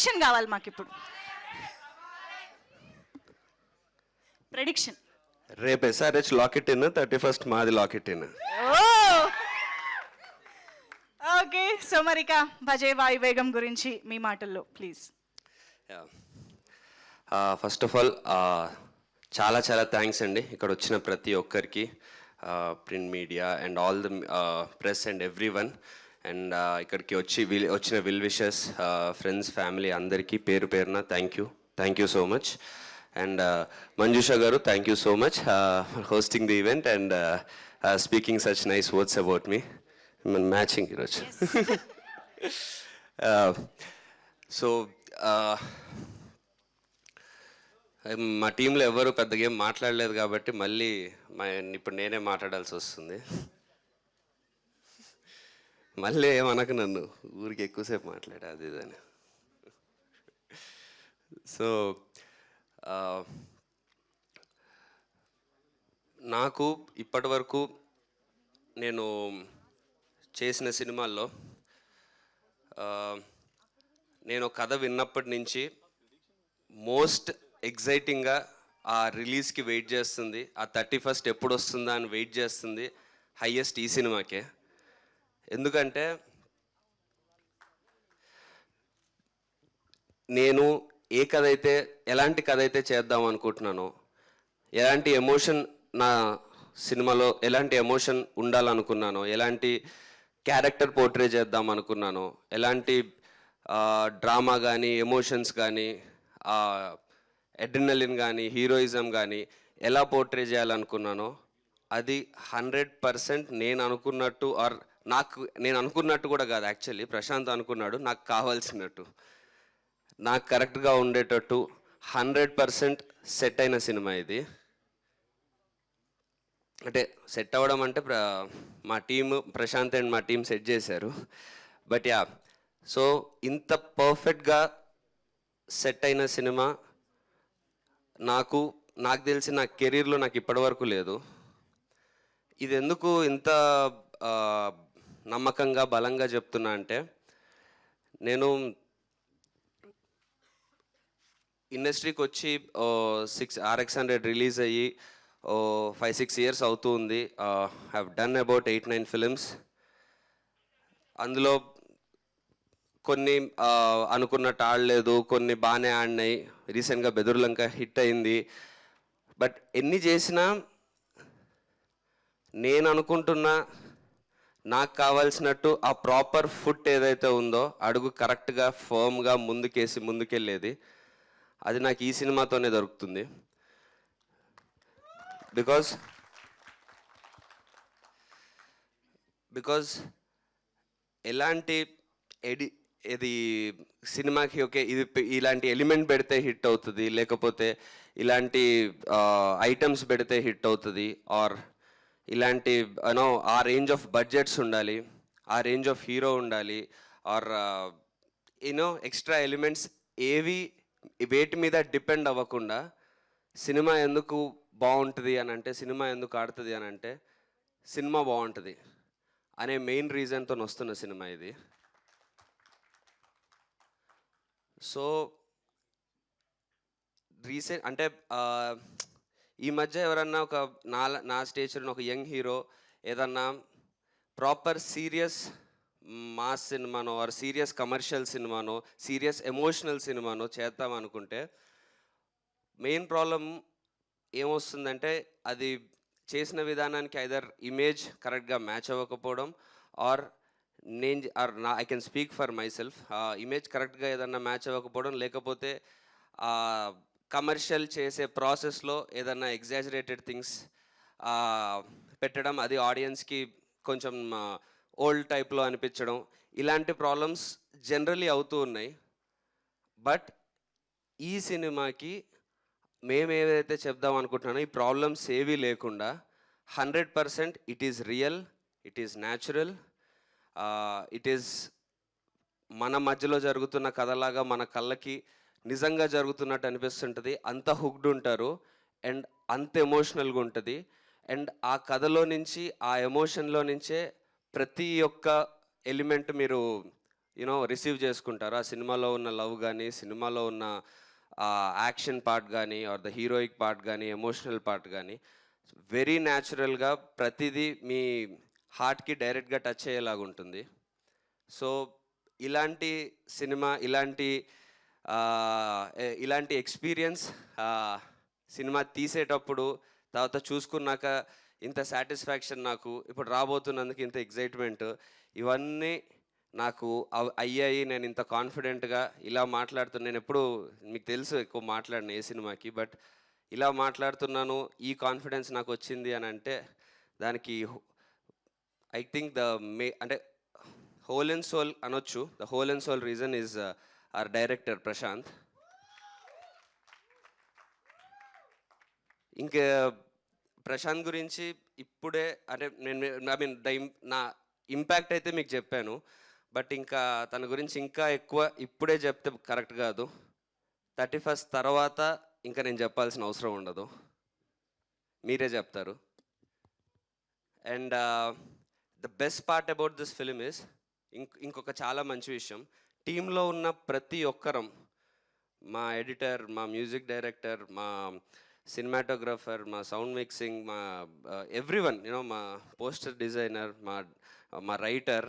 Prediction కావాలి మాకు ఇప్పుడు. ప్రెడిక్షన్. రేపు ఎస్ఆర్హెచ్ లాకెట్ ఇన్, 31st మాది లాకెట్ ఇన్. ఓకే, సో మరిక భజే వాయు వేగం గురించి మీ మాటల్లో ప్లీజ్. ఫస్ట్ ఆఫ్ ఆల్ చాలా చాలా థ్యాంక్స్ అండి ఇక్కడ వచ్చిన ప్రతి ఒక్కరికి, print media and all the press and every one. And ఇక్కడికి వచ్చిన విల్ విషెస్, ఫ్రెండ్స్, ఫ్యామిలీ అందరికీ పేరు పేరున thank you so much. And Manjusha garu, thank you so much for hosting the event and speaking such nice words about me. Matching ఈరోజు. So మా టీంలో ఎవరు పెద్దగా ఏం మాట్లాడలేదు కాబట్టి మళ్ళీ ఇప్పుడు నేనే మాట్లాడాల్సి వస్తుంది. మళ్ళీ ఏమనకు నన్ను, ఊరికి ఎక్కువసేపు మాట్లాడా అది ఇదని. సో నాకు ఇప్పటి వరకు నేను చేసిన సినిమాల్లో నేను కథ విన్నప్పటి నుంచి మోస్ట్ ఎగ్జైటింగ్గా ఆ రిలీజ్కి వెయిట్ చేస్తుంది, ఆ 31st ఎప్పుడు వస్తుందా అని వెయిట్ చేస్తుంది హయ్యెస్ట్ ఈ సినిమాకే. ఎందుకంటే నేను ఎలాంటి కథ అయితే చేద్దాం అనుకుంటున్నానో, ఎలాంటి ఎమోషన్ నా సినిమాలో ఎలాంటి ఎమోషన్ ఉండాలనుకున్నానో, ఎలాంటి క్యారెక్టర్ పోర్ట్రే చేద్దాం అనుకున్నానో, ఎలాంటి డ్రామా కానీ ఎమోషన్స్ కానీ అడ్రినలిన్ కానీ హీరోయిజం కానీ ఎలా పోర్ట్రే చేయాలనుకున్నానో అది 100% నేను అనుకున్నట్టు, ఆర్ నేను అనుకున్నట్టు కూడా కాదు, యాక్చువల్లీ ప్రశాంత్ అనుకున్నాడు నాకు కావాల్సినట్టు, నాకు కరెక్ట్గా ఉండేటట్టు 100% సెట్ అయిన సినిమా ఇది. అంటే సెట్ అవ్వడం అంటే మా టీము ప్రశాంత్ అండ్ మా టీం సెట్ చేశారు. బట్ యా, సో ఇంత పర్ఫెక్ట్గా సెట్ అయిన సినిమా నాకు తెలిసి నా కెరీర్లో నాకు ఇప్పటివరకు లేదు. ఇది ఎందుకు ఇంత నమ్మకంగా బలంగా చెప్తున్నా అంటే, నేను ఇండస్ట్రీకి వచ్చి RX100 రిలీజ్ అయ్యి 5-6 years అవుతుంది. Have done about 8-9 films. అందులో కొన్ని అనుకున్నట్టు ఆడలేదు, కొన్ని బాగానే ఆడినాయి. రీసెంట్గా బెదుర్లంక హిట్ అయింది. బట్ ఎన్ని చేసినా నేను అనుకుంటున్నా నాకు కావాల్సినట్టు ఆ ప్రాపర్ ఫుట్ ఏదైతే ఉందో, అడుగు కరెక్ట్గా ఫర్మ్గా ముందుకెళ్ళేది, అది నాకు ఈ సినిమాతోనే దొరుకుతుంది. బికాజ్ ఎలాంటి ఇది సినిమాకి ఓకే ఇది ఇలాంటి ఎలిమెంట్ పెడితే హిట్ అవుతుంది, లేకపోతే ఇలాంటి ఐటమ్స్ పెడితే హిట్ అవుతుంది, ఆర్ ఇలాంటి ఆ రేంజ్ ఆఫ్ బడ్జెట్స్ ఉండాలి, ఆ రేంజ్ ఆఫ్ హీరో ఉండాలి, ఆర్ ఎక్స్ట్రా ఎలిమెంట్స్ వేటి మీద డిపెండ్ అవ్వకుండా సినిమా ఎందుకు బాగుంటుంది అని అంటే, సినిమా ఎందుకు ఆడుతుంది అని అంటే, సినిమా బాగుంటుంది అనే మెయిన్ రీజన్తో వస్తున్న సినిమా ఇది. సో అంటే ఈ మధ్య ఎవరన్నా ఒక నా స్టేజ్లో ఒక యంగ్ హీరో ఏదన్నా ప్రాపర్ సీరియస్ మాస్ సినిమానో, ఆర్ సీరియస్ కమర్షియల్ సినిమానో, సీరియస్ ఎమోషనల్ సినిమానో చేద్దాం అనుకుంటే మెయిన్ ప్రాబ్లం ఏమొస్తుందంటే, అది చేసిన విధానానికి ఐదర్ ఇమేజ్ కరెక్ట్గా మ్యాచ్ అవ్వకపోవడం, or I can speak for myself, image కరెక్ట్గా ఏదన్నా మ్యాచ్ అవ్వకపోవడం, లేకపోతే కమర్షియల్ చేసే ప్రాసెస్లో ఏదన్నా ఎగ్జాజరేటెడ్ థింగ్స్ పెట్టడం, అది ఆడియన్స్కి కొంచెం ఓల్డ్ టైప్లో అనిపించడం, ఇలాంటి ప్రాబ్లమ్స్ జనరలీ అవుతూ ఉన్నాయి. బట్ ఈ సినిమాకి మేము ఏదైతే చెప్దాం అనుకుంటున్నానో ఈ ప్రాబ్లమ్స్ ఏవీ లేకుండా 100% it is real, it is natural, it is మన మధ్యలో జరుగుతున్న కథలాగా మన కళ్ళకి నిజంగా జరుగుతున్నట్టు అనిపిస్తుంటుంది. అంత హుక్డ్ ఉంటారు అండ్ అంత ఎమోషనల్గా ఉంటుంది. అండ్ ఆ కథలో నుంచి, ఆ ఎమోషన్లో నుంచే ప్రతి ఒక్క ఎలిమెంట్ మీరు రిసీవ్ చేసుకుంటారు. ఆ సినిమాలో ఉన్న లవ్ కానీ, సినిమాలో ఉన్న యాక్షన్ పార్ట్ కానీ, ఆర్ ద హీరోయిక్ పార్ట్ కానీ, ఎమోషనల్ పార్ట్ కానీ వెరీ న్యాచురల్గా ప్రతిదీ మీ హార్ట్కి డైరెక్ట్గా టచ్ అయ్యేలాగా ఉంటుంది. సో ఇలాంటి సినిమా, ఇలాంటి ఎక్స్పీరియన్స్ సినిమా తీసేటప్పుడు, తర్వాత చూసుకున్నాక ఇంత సాటిస్ఫాక్షన్, నాకు ఇప్పుడు రాబోతున్నందుకు ఇంత ఎగ్జైట్మెంట్, ఇవన్నీ నాకు అయ్యాయి. నేను ఇంత కాన్ఫిడెంట్గా ఇలా మాట్లాడుతున్నాను. నేను ఎప్పుడు, మీకు తెలుసు, ఎక్కువ మాట్లాడిన ఏ సినిమాకి, బట్ ఇలా మాట్లాడుతున్నాను, ఈ కాన్ఫిడెన్స్ నాకు వచ్చింది అని అంటే దానికి ఐ థింక్ అంటే హోల్ అండ్ సోల్ అనొచ్చు. The whole and soul reason is our director Prashant. ఇంకా ప్రశాంత్ గురించి ఇప్పుడే, అంటే నా ఇంపాక్ట్ అయితే మీకు చెప్పాను, బట్ ఇంకా తన గురించి ఇంకా ఎక్కువ ఇప్పుడే చెప్తే కరెక్ట్ కాదు. 31st తర్వాత ఇంకా నేను చెప్పాల్సిన అవసరం ఉండదు, మీరే చెప్తారు. And the best part about this film is, ఇంకొక చాలా మంచి విషయం, టీంలో ఉన్న ప్రతి ఒక్కరం, మా ఎడిటర్, మా మ్యూజిక్ డైరెక్టర్, మా సినిమాటోగ్రఫర్, మా సౌండ్ మిక్సింగ్, మా ఎవ్రీవన్, మా పోస్టర్ డిజైనర్, మా రైటర్,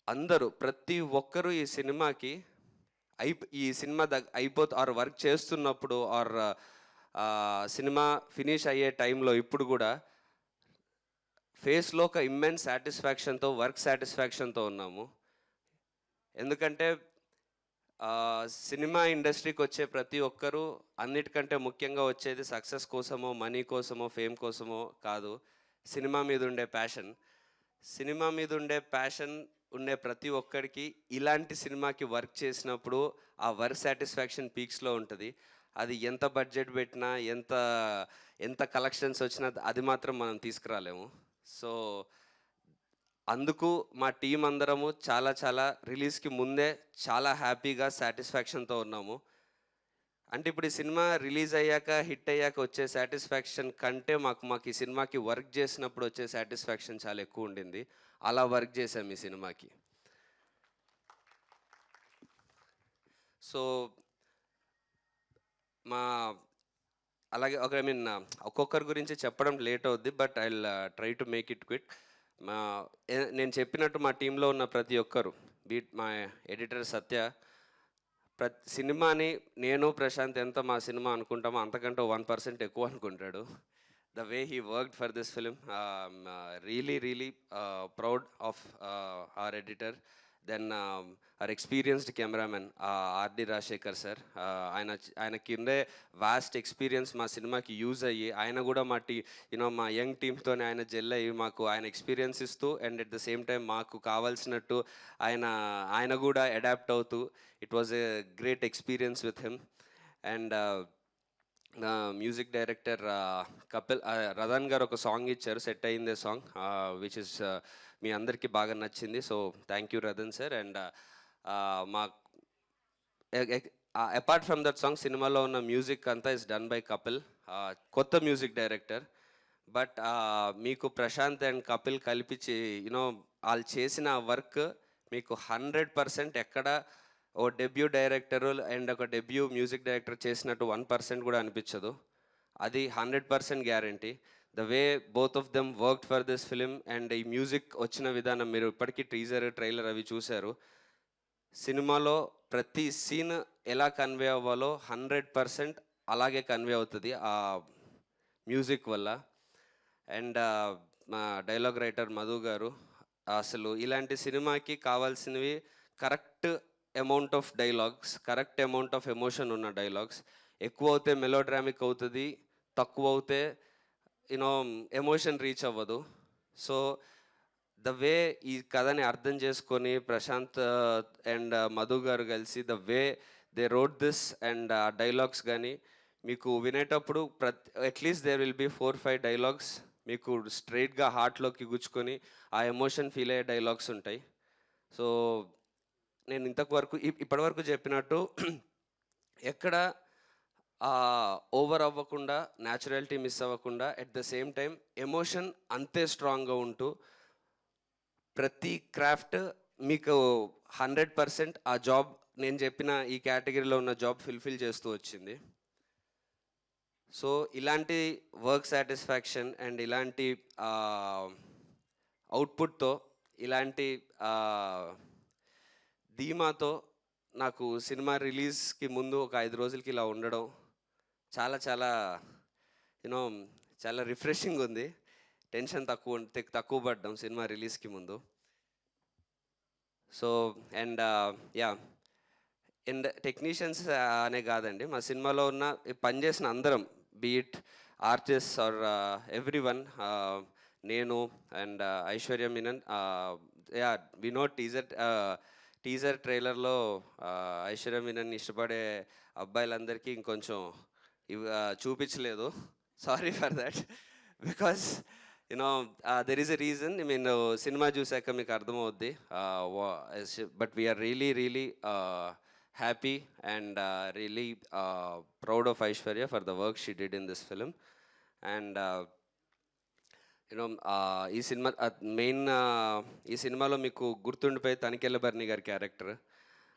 అందరూ, ప్రతి ఒక్కరూ ఈ సినిమాకి ఈ సినిమా ఆర్ వర్క్ చేస్తున్నప్పుడు, ఆర్ సినిమా ఫినిష్ అయ్యే టైంలో ఇప్పుడు కూడా ఫేస్లో ఒక ఇమ్మెన్స్ సాటిస్ఫాక్షన్తో, వర్క్ సాటిస్ఫాక్షన్తో ఉన్నాము. ఎందుకంటే సినిమా ఇండస్ట్రీకి వచ్చే ప్రతి ఒక్కరూ అన్నిటికంటే ముఖ్యంగా వచ్చేది సక్సెస్ కోసమో, మనీ కోసమో, ఫేమ్ కోసమో కాదు, సినిమా మీద ఉండే ప్యాషన్. సినిమా మీద ఉండే ప్యాషన్ ఉండే ప్రతి ఒక్కరికి ఇలాంటి సినిమాకి వర్క్ చేసినప్పుడు ఆ వర్క్ సాటిస్ఫాక్షన్ పీక్స్లో ఉంటుంది. అది ఎంత బడ్జెట్ పెట్టినా, ఎంత కలెక్షన్స్ వచ్చినా అది మాత్రం మనం తీసుకురాలేము. సో అందుకు మా టీం అందరము చాలా రిలీజ్కి ముందే చాలా హ్యాపీగా, సాటిస్ఫాక్షన్తో ఉన్నాము. అంటే ఇప్పుడు ఈ సినిమా రిలీజ్ అయ్యాక, హిట్ అయ్యాక వచ్చే సాటిస్ఫాక్షన్ కంటే మాకు ఈ సినిమాకి వర్క్ చేసినప్పుడు వచ్చే సాటిస్ఫాక్షన్ చాలా ఎక్కువ ఉండింది. అలా వర్క్ చేసాం ఈ సినిమాకి. సో అలాగే ఒక్కొక్కరి గురించి చెప్పడం లేట్ అవుద్ది, but I will try to make it quick. నేను చెప్పినట్టు మా టీంలో ఉన్న ప్రతి ఒక్కరు, మా ఎడిటర్ సత్య, సినిమాని నేను ప్రశాంత్ ఎంత మా సినిమా అనుకుంటామో అంతకంటే 1% ఎక్కువ అనుకుంటాడు. The way he worked for this film, really proud of our editor. Then our experienced cameraman R D Rajasekhar sir, ఆయన కిందే వాస్ట్ ఎక్స్పీరియన్స్ మా సినిమాకి యూజ్ అయ్యి, ఆయన కూడా మా యంగ్ టీమ్తోనే ఆయన జెల్ అయ్యి మాకు ఆయన ఎక్స్పీరియన్స్ ఇస్తూ, and at the same time మాకు కావాల్సినట్టు ఆయన కూడా అడాప్ట్ అవుతూ, it was a great experience with him. And music director Kapil, Radan గారు ఒక సాంగ్ ఇచ్చారు, సెట్ అయిందే సాంగ్, విచ్ ఇస్ మీ అందరికీ బాగా నచ్చింది. So thank you Radan sir. And మా అపార్ట్ ఫ్రమ్ దట్ సాంగ్, సినిమాలో ఉన్న మ్యూజిక్ అంతా ఇస్ డన్ బై కపిల్, కొత్త మ్యూజిక్ డైరెక్టర్. బట్ మీకు ప్రశాంత్ అండ్ కపిల్ కలిపి వాళ్ళు చేసిన వర్క్ మీకు 100% ఎక్కడ ఓ డెబ్యూ డైరెక్టరు అండ్ ఒక డెబ్యూ మ్యూజిక్ డైరెక్టర్ చేసినట్టు 1% కూడా అనిపించదు. అది 100% guarantee. The way both of them worked for this film, and ఈ మ్యూజిక్ వచ్చిన విధానం మీరు ఇప్పటికీ టీజర్, ట్రైలర్ అవి చూశారు. సినిమాలో ప్రతి సీన్ ఎలా కన్వే అవ్వాలో 100% అలాగే కన్వే అవుతుంది ఆ మ్యూజిక్ వల్ల. అండ్ మా డైలాగ్ రైటర్ మధు గారు, అసలు ఇలాంటి సినిమాకి కావాల్సినవి correct amount of dialogues, correct amount of emotion ఉన్న డైలాగ్స్. ఎక్కువ అవుతే మెలోడ్రామిక్ అవుతుంది, తక్కువ అవుతే ఎమోషన్ రీచ్ అవ్వదు. సో ద వే ఈ కథని అర్థం చేసుకొని ప్రశాంత్ అండ్ మధు గారు కలిసి the way they wrote this, and ఆ డైలాగ్స్ కానీ మీకు వినేటప్పుడు at least there will be 4-5 dialogues మీకు స్ట్రైట్గా హార్ట్లోకి గుచ్చుకొని ఆ ఎమోషన్ ఫీల్ అయ్యే డైలాగ్స్ ఉంటాయి. సో నేను ఇప్పటివరకు చెప్పినట్టు ఎక్కడ ఓవర్ అవ్వకుండా, న్యాచురాలిటీ మిస్ అవ్వకుండా, at the same time emotion అంతే స్ట్రాంగ్గా ఉంటూ, ప్రతి క్రాఫ్ట్ మీకు 100% ఆ జాబ్ నేను చెప్పిన ఈ కేటగిరీలో ఉన్న జాబ్ ఫుల్ఫిల్ చేస్తూ వచ్చింది. సో ఇలాంటి వర్క్ సాటిస్ఫాక్షన్ అండ్ ఇలాంటి అవుట్పుట్తో, ఇలాంటి ధీమాతో నాకు సినిమా రిలీజ్కి ముందు ఒక 5 రోజులకి ఇలా ఉండడం చాలా చాలా యూనో చాలా రిఫ్రెషింగ్ ఉంది. టెన్షన్ తక్కువ పడ్డాం సినిమా రిలీజ్కి ముందు. సో అండ్ అండ్ టెక్నీషియన్స్ అనే కాదండి, మా సినిమాలో ఉన్న పనిచేసిన అందరం, బీట్ ఆర్టిస్ట్ ఆర్ ఎవ్రీవన్, నేను and Aishwarya Menon, yeah we know teaser ట్రైలర్లో ఐశ్వర్య మీనన్ ఇష్టపడే అబ్బాయిలందరికీ ఇంకొంచెం చూపించలేదు. Sorry for that, because you know there is a reason. Mean సినిమా చూసాక మీకు అర్థమవుద్ది. But we are really happy and really proud of Aishwarya for the work she did in this film. And you know ఈ సినిమా మెయిన్ ఈ సినిమాలో మీకు గుర్తుండిపోయి తనికెళ్ళ భరణి గారి క్యారెక్టర్.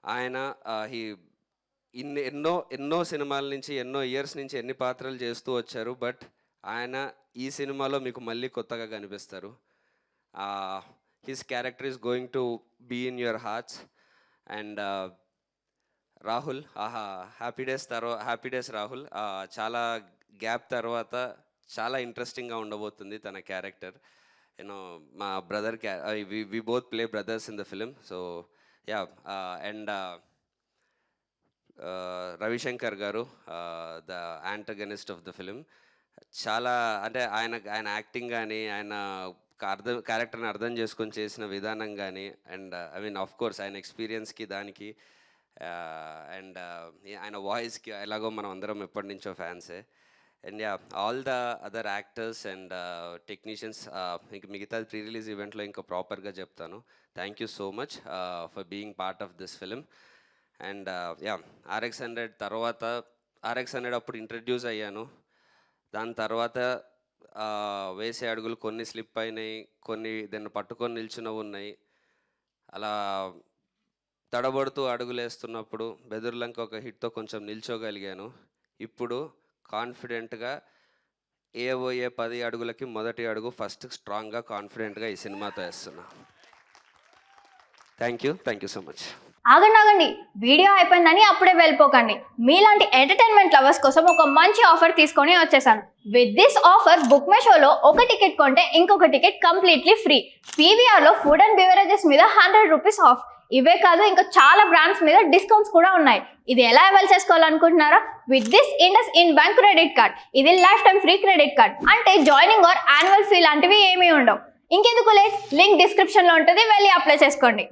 ఆయన ఎన్నో సినిమాల నుంచి, ఎన్నో ఇయర్స్ నుంచి ఎన్ని పాత్రలు చేస్తూ వచ్చారు. బట్ ఆయన ఈ సినిమాలో మీకు మళ్ళీ కొత్తగా కనిపిస్తారు. His character is going to be in your hearts. And Rahul, happy days Rahul, చాలా గ్యాప్ తర్వాత చాలా ఇంట్రెస్టింగ్గా ఉండబోతుంది తన క్యారెక్టర్. యూనో మా brother we both play brothers in the film. So yeah, and Ravishankar garu, the antagonist of the film, చాలా అంటే ఆయన యాక్టింగ్ కానీ, ఆయన క్యారెక్టర్ని అర్థం చేసుకొని చేసిన విధానం కానీ, and I mean of course ఆయన ఎక్స్పీరియన్స్కి దానికి, అండ్ ఆయన వాయిస్కి ఎలాగో మనం అందరం ఎప్పటి నుంచో ఫ్యాన్సే. And yeah, all the other actors and technicians, ఇంక మిగతా ప్రీ రిలీజ్ ఈవెంట్లో ఇంకా ప్రాపర్గా చెప్తాను. Thank you so much for being part of this film. And yeah, RX100 తర్వాత, RX100 అప్పుడు ఇంట్రడ్యూస్ అయ్యాను. దాని తర్వాత వేసే అడుగులు కొన్ని స్లిప్ అయినాయి, కొన్ని దాన్ని పట్టుకొని నిల్చున్నవి ఉన్నాయి. అలా తడబడుతూ అడుగులు వేస్తున్నప్పుడు బెదుర్లంక ఒక హిట్తో కొంచెం నిల్చోగలిగాను. ఇప్పుడు కాన్ఫిడెంట్గా ఏవోయే 10 అడుగులకి మొదటి అడుగు ఫస్ట్ స్ట్రాంగ్గా కాన్ఫిడెంట్గా ఈ సినిమాతో వేస్తున్నా. Thank you so much. ఆగండి, వీడియో అయిపోయిందని అప్పుడే వెళ్ళిపోకండి. మీలాంటి ఎంటర్టైన్మెంట్ లవర్స్ కోసం ఒక మంచి ఆఫర్ తీసుకొని వచ్చేసాను. With this offer book my షోలో ఒక టికెట్ కొంటే ఇంకొక టికెట్ కంప్లీట్లీ ఫ్రీ. PVRలో ఫుడ్ అండ్ బెవరేజెస్ మీద 100 రూపీస్ ఆఫ్. ఇవే కాదు, ఇంకా చాలా బ్రాండ్స్ మీద డిస్కౌంట్స్ కూడా ఉన్నాయి. ఇది ఎలా అవైల్ చేసుకోవాలనుకుంటున్నారా? With this IndusInd bank credit card. ఇది lifetime free credit card. అంటే జాయినింగ్ ఆర్ యాన్యువల్ ఫీ లాంటివి ఏమీ ఉండవు. ఇంకెందుకు లేట్, లింక్ డిస్క్రిప్షన్లో ఉంటుంది, వెళ్ళి అప్లై చేసుకోండి.